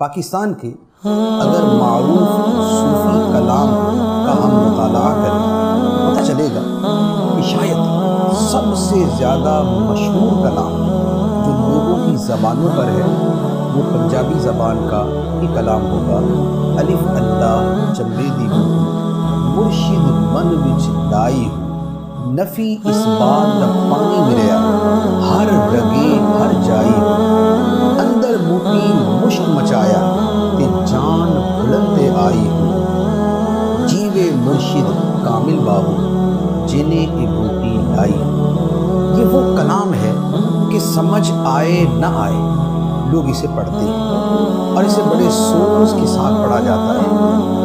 پاکستان کے اگر معروف صوفی کلام کا ہم مطالعہ کریں پتہ چلے گا کہ شاید سب سے زیادہ مشہور کلام جو لوگوں کی زبانوں پر ہے وہ پنجابی زبان کا ہی کلام ہوگا۔ الف اللہ چمبے دی مرشد من وچ لائی نفی اس بار نہ پانی ملیا ہر رگے ہر جائی اندر بوٹی مشک مچایا تے جان بلندے آئی جیوے مرشد کامل بابو جنہیں اے بوٹی لائی۔ یہ وہ کلام ہے کہ سمجھ آئے نہ آئے لوگ اسے پڑھتے ہیں اور اسے بڑے سوز کے ساتھ پڑھا جاتا ہے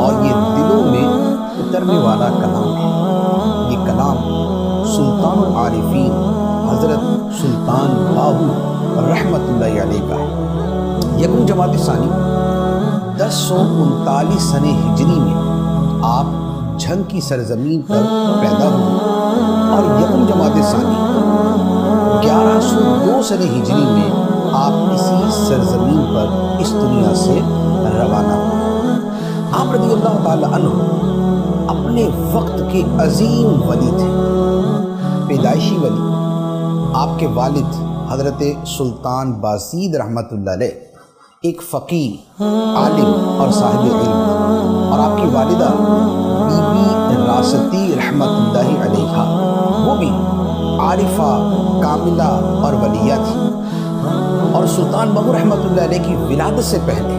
اور یہ دلوں میں اترنے والا کلام ہے۔ یہ کلام سلطان العارفین حضرت سلطان باہو رحمۃ اللہ علیہ کا ہے۔ یکم جماعت ثانی 1039 سن ہجری میں آپ جھنگ کی سرزمین پر پیدا ہوئے اور یکم جماعت ثانی 1102 سن ہجری میں آپ اسی سرزمین پر اس دنیا سے روانہ ہوئے۔ آپ رضی اللہ تعالی عنہ اپنے وقت کے عظیم ولی تھے، پیدائشی ولی۔ آپ کے والد حضرت سلطان بازید رحمۃ اللہ علیہ ایک فقیہ، عالم اور صاحب علم، اور آپ کی والدہ بی بی راستی رحمۃ اللہ علیہ وہ بھی عارفہ، کاملہ اور ولیہ تھی۔ اور سلطان باہو رحمۃ اللہ علیہ کی ولادت سے پہلے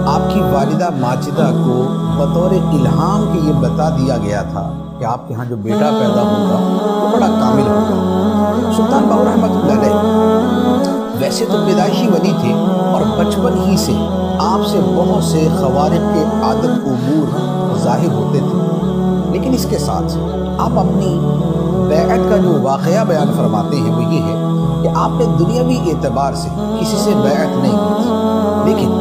آپ کی والدہ ماجدہ کو بطور الہام کے یہ بتا دیا گیا تھا کہ آپ کے ہاں جو بیٹا پیدا ہوگا وہ بڑا کامل ہوگا۔ سلطان باہو رحمۃ اللہ علیہ ویسے تو پیدائشی ولی تھے اور بچپن ہی سے آپ سے بہت سے خوارق کے عادت امور ظاہر ہوتے تھے، لیکن اس کے ساتھ آپ اپنی بیعت کا جو واقعہ بیان فرماتے ہیں وہ یہ ہے کہ آپ نے دنیاوی اعتبار سے کسی سے بیعت نہیں کی تھی، لیکن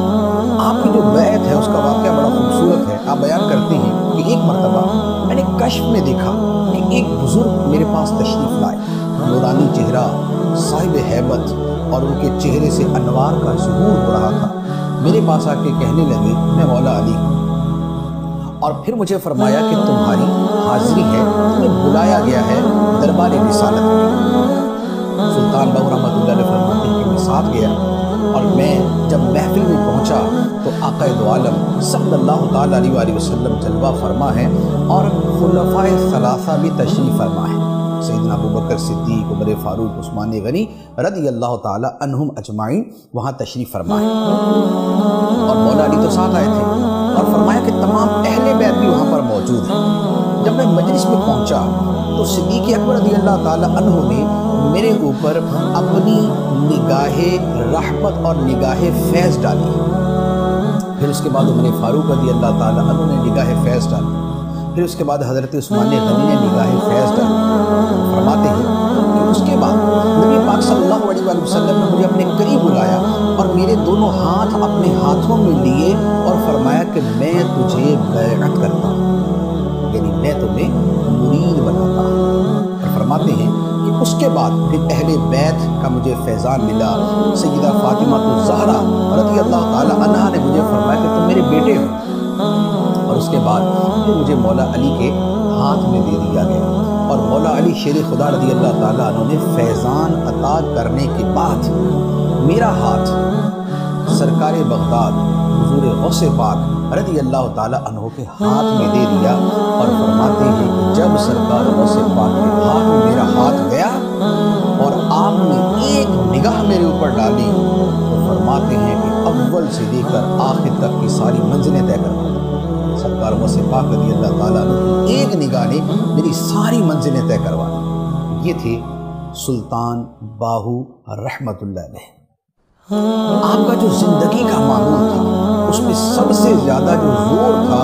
آپ کی جو بیعت ہے اس کا واقعہ بڑا خوبصورت ہے۔ آپ بیان کرتے ہیں کہ ایک مرتبہ میں نے کشف میں دیکھا کہ ایک بزرگ میرے پاس تشریف لائے، نورانی چہرہ، صاحب ہیبت، اور ان کے چہرے سے انوار کا ظہور ہو رہا تھا۔ میرے پاس آ کے کہنے لگے میں مولا علی ہوں، اور پھر مجھے فرمایا کہ تمہاری حاضری ہے، تمہیں بلایا گیا ہے دربار رسالت میں۔ سلطان باہو رحمۃ اللہ علیہ فرماتے ہیں کہ میں ساتھ گیا اور میں جب محفل میں پہنچا تو آقا دو عالم صلی اللہ تعالیٰ علیہ وآلہ وسلم جلوہ فرما ہے اور خلفائے ثلاثہ بھی تشریف فرما ہے، سیدنا ابوبکر صدیق، عمر فاروق، عثمان غنی رضی اللہ تعالیٰ عنہم اجمعین وہاں تشریف فرما ہے، اور مولا علی تو ساتھ آئے تھے اور فرمایا کہ تمام اہل بیت بھی وہاں پر موجود ہیں۔ جب میں مجلس میں پہنچا تو صدیق اکبر رضی اللہ تعالیٰ عنہ نے میرے اوپر اپنی نگاہ رحمت اور نگاہ فیض ڈالی، پھر اس کے بعد عمر فاروق رضی اللہ تعالیٰ عنہ نے نگاہ فیض ڈالی، پھر اس کے بعد حضرت عثمان غنی نے نگاہ فیض ڈالی۔ فرماتے ہیں کہ اس کے بعد نبی پاک صلی اللہ علیہ وآلہ وسلم نے مجھے اپنے قریب بلایا اور میرے دونوں ہاتھ اپنے ہاتھوں میں لیے اور فرمایا کہ میں تجھے بیعت کرتا ہوں، یعنی میں تمہیں مرید بناتا ہوں۔ اور فرماتے ہیں کہ اس کے بعد پھر اہل بیت کا مجھے فیضان ملا۔ سیدہ فاطمہ الزہرا رضی اللہ تعالی عنہا نے مجھے فرمایا کہ تم میرے بیٹے ہو، اور اس کے بعد پھر مجھے مولا علی کے ہاتھ میں دے دیا گیا، اور مولا علی شیر خدا رضی اللہ تعالیٰ عنہ نے فیضان عطا کرنے کے بعد میرا ہاتھ سرکار بغداد حضور غوث پاک رضی اللہ تعالیٰ عنہ کے ہاتھ میں دے دیا، اور فرماتے ہیں کہ جب سرکار غوث پاک کے ہاتھ میں میرا ہاتھ گیا اور آپ نے ایک نگاہ میرے اوپر ڈالی تو فرماتے ہیں کہ اول سے لے کر آخر تک کی ساری منزلیں طے کروا دی۔ سرکار غوث پاک رضی اللہ تعالیٰ عنہ کی ایک نگاہ نے میری ساری منزلیں طے کروا دی۔ یہ تھے سلطان باہو رحمۃ اللہ علیہ۔ آپ کا جو زندگی کا معمول تھا اس میں سب سے زیادہ جو زور تھا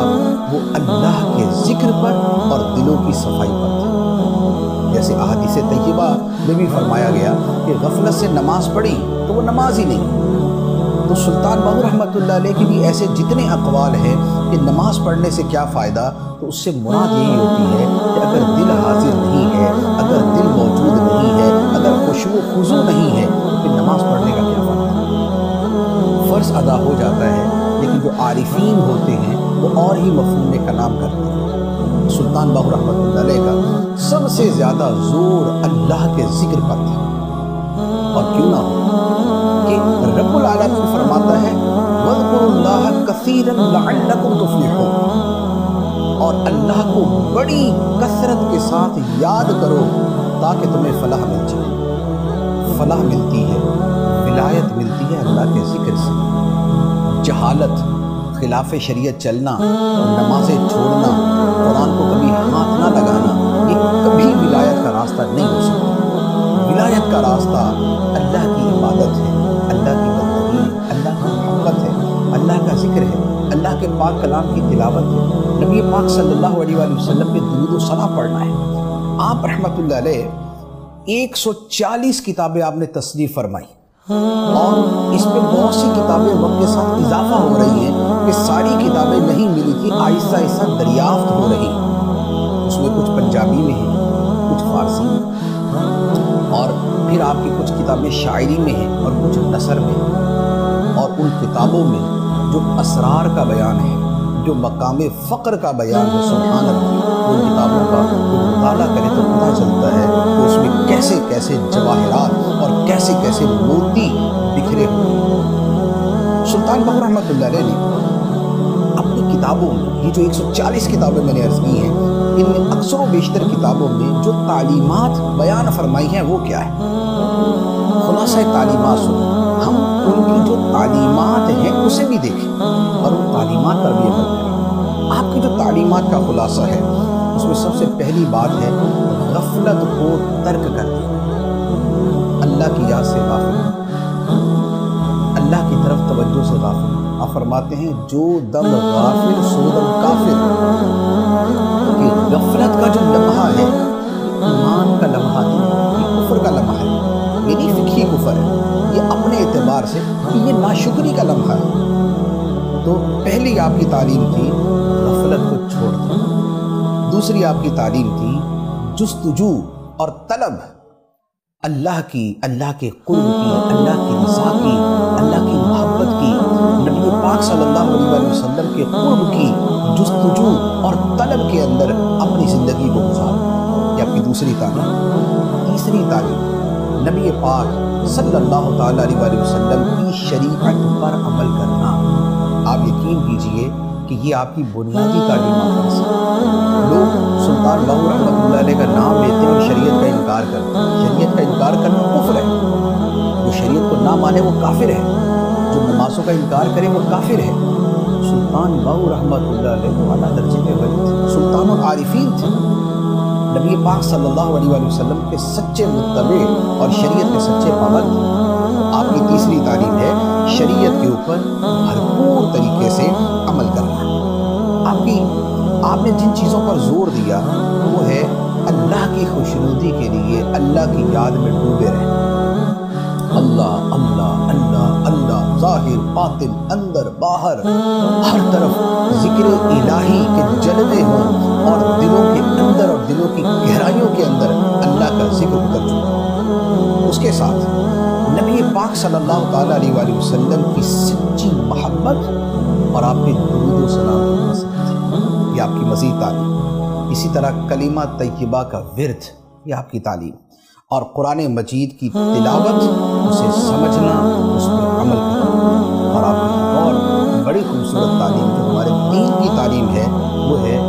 وہ اللہ کے ذکر پر اور دلوں کی صفائی پر تھا۔ جیسے احادیث طیبہ میں بھی فرمایا گیا کہ غفلت سے نماز پڑھی تو وہ نماز ہی نہیں۔ تو سلطان باہو رحمۃ اللہ علیہ کے بھی ایسے جتنے اقوال ہیں کہ نماز پڑھنے سے کیا فائدہ، تو اس سے مراد یہی ہوتی ہے کہ اگر دل حاضر نہیں ہے، اگر دل موجود نہیں ہے، اگر خشوع و خضوع نہیں ہے تو پھر نماز پڑھنے کا کیا فائدہ۔ فرض ادا ہو جاتا ہے، لیکن جو عارفین ہوتے ہیں وہ اور ہی مفہوم کلام کرتے ہیں۔ سلطان باہو رحمۃ اللہ علیہ کا سب سے زیادہ زور اللہ کے ذکر پر تھا، اور کیوں نہ ہو کہ رب العالمین فرماتا ہے وَاذْكُرُوا اللَّهَ كَثِيرًا لَعَلَّكُمْ تُفْلِحُونَ، اور اللہ کو بڑی کثرت کے ساتھ یاد کرو تاکہ تمہیں فلاح مل جائے۔ فلاح ملتی ہے، ولایت ملتی ہے اللہ کے ذکر سے۔ جہالت، خلاف شریعت چلنا، نمازیں چھوڑنا، قرآن کو کبھی ہاتھ نہ لگانا، یہ کبھی ولایت کا راستہ نہیں ہو سکتا۔ ولایت کا راستہ اللہ کی عبادت ہے، اللہ کی بندگی ہے، اللہ کی محبت ہے، اللہ کا ذکر ہے، اللہ کے پاک کلام کی تلاوت ہے، نبی پاک صلی اللہ علیہ وآلہ وسلم پہ درود و ثنا پڑھنا ہے۔ آپ رحمۃ اللہ علیہ 140 کتابیں آپ نے تصنیف فرمائی، اور اس پہ بہت سی کتابیں وقت کے ساتھ اضافہ ہو رہی ہیں کہ ساری کتابیں نہیں ملی تھی، آہستہ آہستہ دریافت ہو رہی ہیں۔ اس میں کچھ پنجابی میں ہیں، کچھ فارسی میں، اور پھر آپ کی کچھ کتابیں شاعری میں ہیں اور کچھ نثر میں ہیں۔ اور ان کتابوں میں جو اسرار کا بیان ہے، جو مقام فقر کا بیان ہے، سبحان اللہ، ان کتابوں کا مطالعہ کرے تو پتہ چلتا ہے کہ اس میں کیسے کیسے جواہرات اور کیسے کیسے موتی بکھرے ہوئے ہیں۔ سلطان باہو رحمۃ اللہ علیہ نے اپنی کتابوں میں، یہ جو 140 کتابیں میں نے عرض کی ہیں، ان میں اکثر و بیشتر کتابوں میں جو تعلیمات بیان فرمائی ہیں وہ کیا ہے؟ خلاصہ تعلیمات سنیں، ہم ان کی جو تعلیمات ہیں اسے بھی دیکھیں اور ان تعلیمات پر بھی عمل کریں۔ آپ کی جو تعلیمات کا خلاصہ ہے اس میں سب سے پہلی بات ہے غفلت کو ترک کر دینا، اللہ کی یاد سے غافل، اللہ کی طرف توجہ سے غافل۔ آپ فرماتے ہیں جو دم غافل سو دم کافر، کہ غفلت کا جو لمحہ ہے ایمان کا لمحہ نہیں، یہ کفر کا لمحہ ہے، یہ نہیں فقہی کفر ہے، یہ اپنے اعتبار سے یہ ناشکری کا لمحہ ہے۔ تو پہلی آپ کی تعلیم تھی غفلت کو چھوڑ دیں، دوسری آپ کی تعلیم تھی جستجو اور طلب اللہ کی، اللہ کے قرب کی، اللہ کی رضا کی، اللہ کی محبت کی، نبی پاک صلی اللہ علیہ وآلہ وسلم کے قرب کی جستجو اور طلب کے اندر اپنی زندگی کو گزارنا، یہ آپ کی دوسری تعلیم۔ تیسری تعلیم نبی پاک صلی اللہ تعالیٰ علیہ وآلہ وسلم کی شریعت پر عمل کرنا۔ آپ یقین کیجئے کہ یہ آپ کی بنیادی تعلیمات میں سے۔ لوگ سلطان باہو رحمۃ اللہ علیہ کا نام لیتے ہیں اور شریعت کا انکار کرتے ہیں۔ شریعت کا انکار کرنا کفر ہے، جو شریعت کو نہ مانے وہ کافر ہے، جو نمازوں کا انکار کرے وہ کافر ہے۔ سلطان باہو رحمۃ اللہ علیہ کو اعلیٰ درجے کے ولی تھے، سلطان العارفین تھے، نبی پاک صلی اللہ علیہ وآلہ وسلم کے سچے متبع اور شریعت کے سچے پابند۔ آپ کی تیسری تعلیم ہے شریعت کے اوپر بھرپور طریقے سے عمل کرنا۔ آپ نے جن چیزوں پر زور دیا وہ ہے اللہ کی خوشنودی کے لیے اللہ کی یاد میں ڈوبے رہنا۔ اللہ اللہ اللہ اللہ، ظاہر باطن، اندر باہر، ہر طرف ذکر الہی کے جلوے ہوں اور دلوں کے اندر اور دلوں کی گہرائیوں کے اندر اللہ کا ذکر اتر چکا ہو۔ اس کے ساتھ نبی پاک صلی اللہ تعالیٰ علیہ وآلہ وسلم کی سچی محبت اور آپ کے درود و سلام کے ساتھ، یہ آپ کی مزید تعلیم۔ اسی طرح کلمہ طیبہ کا ورد، یہ آپ کی تعلیم، اور قرآن مجید کی تلاوت، اسے سمجھنا، اس پر عمل کرنا۔ اور آپ کی اور بڑی خوبصورت تعلیم جو ہمارے دین کی تعلیم ہے وہ ہے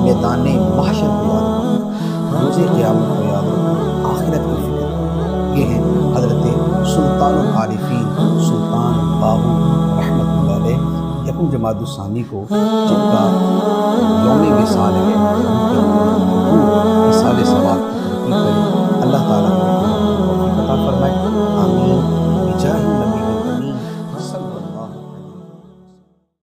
میدان محشر کو یاد رکھنا، روز قیامت کو یاد رکھنا، آخرت کی فکر۔ یہ ہے حضرت سلطان العارفین سلطان باہو رحمۃ اللہ علیہ، یکم جمادی الثانی کو جن کا یوم وصال ہے، ان کے وصال ثواب